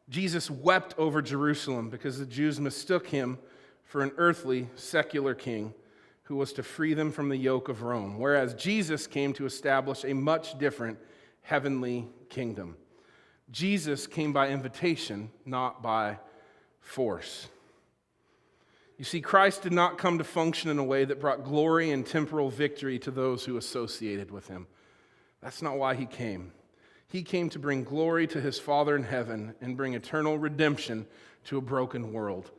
Jesus wept over Jerusalem because the Jews mistook him for an earthly, secular king who was to free them from the yoke of Rome, whereas Jesus came to establish a much different heavenly kingdom. Jesus came by invitation, not by force. You see, Christ did not come to function in a way that brought glory and temporal victory to those who associated with him. That's not why he came. He came to bring glory to his Father in heaven and bring eternal redemption to a broken world.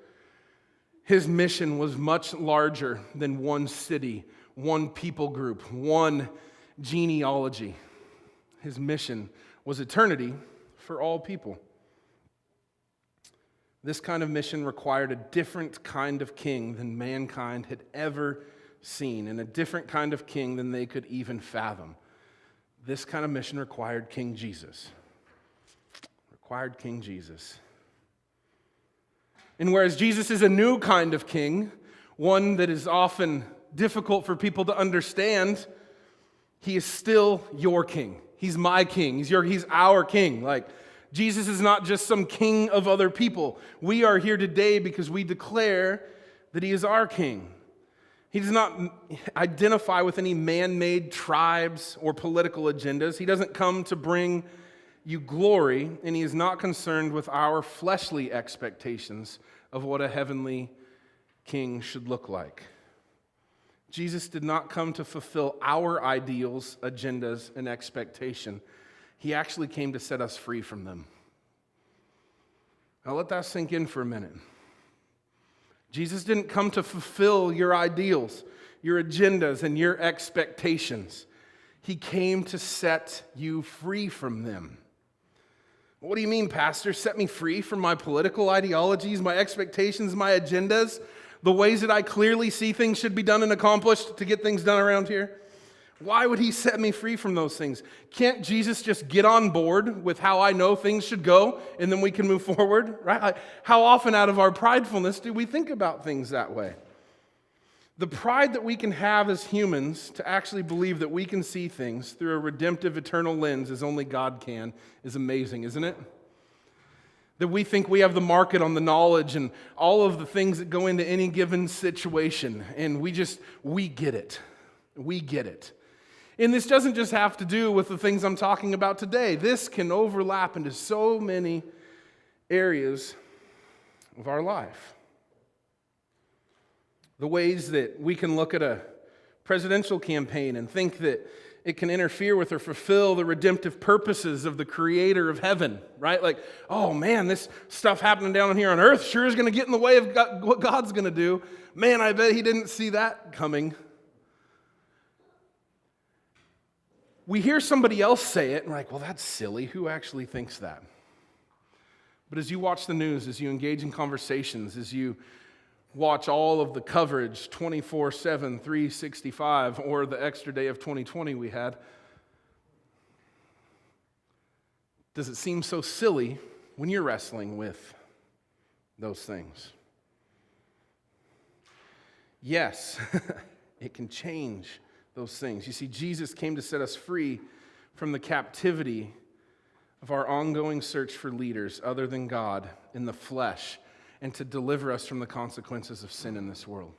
His mission was much larger than one city, one people group, one genealogy. His mission was eternity for all people. This kind of mission required a different kind of king than mankind had ever seen, and a different kind of king than they could even fathom. This kind of mission required King Jesus. Required King Jesus. And whereas Jesus is a new kind of king, one that is often difficult for people to understand, he is still your king. He's my king. He's our king. Like, Jesus is not just some king of other people. We are here today because we declare that he is our king. He does not identify with any man-made tribes or political agendas. He doesn't come to bring you glory, and he is not concerned with our fleshly expectations of what a heavenly king should look like. Jesus did not come to fulfill our ideals, agendas, and expectation. He actually came to set us free from them. Now let that sink in for a minute. Jesus didn't come to fulfill your ideals, your agendas, and your expectations. He came to set you free from them. What do you mean, Pastor? Set me free from my political ideologies, my expectations, my agendas, the ways that I clearly see things should be done and accomplished to get things done around here? Why would he set me free from those things? Can't Jesus just get on board with how I know things should go and then we can move forward, right? Like, how often out of our pridefulness do we think about things that way? The pride that we can have as humans to actually believe that we can see things through a redemptive, eternal lens as only God can is amazing, isn't it? That we think we have the market on the knowledge and all of the things that go into any given situation, and we get it. We get it. And this doesn't just have to do with the things I'm talking about today. This can overlap into so many areas of our life. The ways that we can look at a presidential campaign and think that it can interfere with or fulfill the redemptive purposes of the creator of heaven, right? Like, oh man, this stuff happening down here on earth sure is going to get in the way of what God's going to do. Man, I bet he didn't see that coming. We hear somebody else say it, and we're like, well, that's silly. Who actually thinks that? But as you watch the news, as you engage in conversations, as you watch all of the coverage 24/7, 365, or the extra day of 2020 we had, does it seem so silly when you're wrestling with those things? Yes, it can change those things. You see, Jesus came to set us free from the captivity of our ongoing search for leaders other than God in the flesh, and to deliver us from the consequences of sin in this world.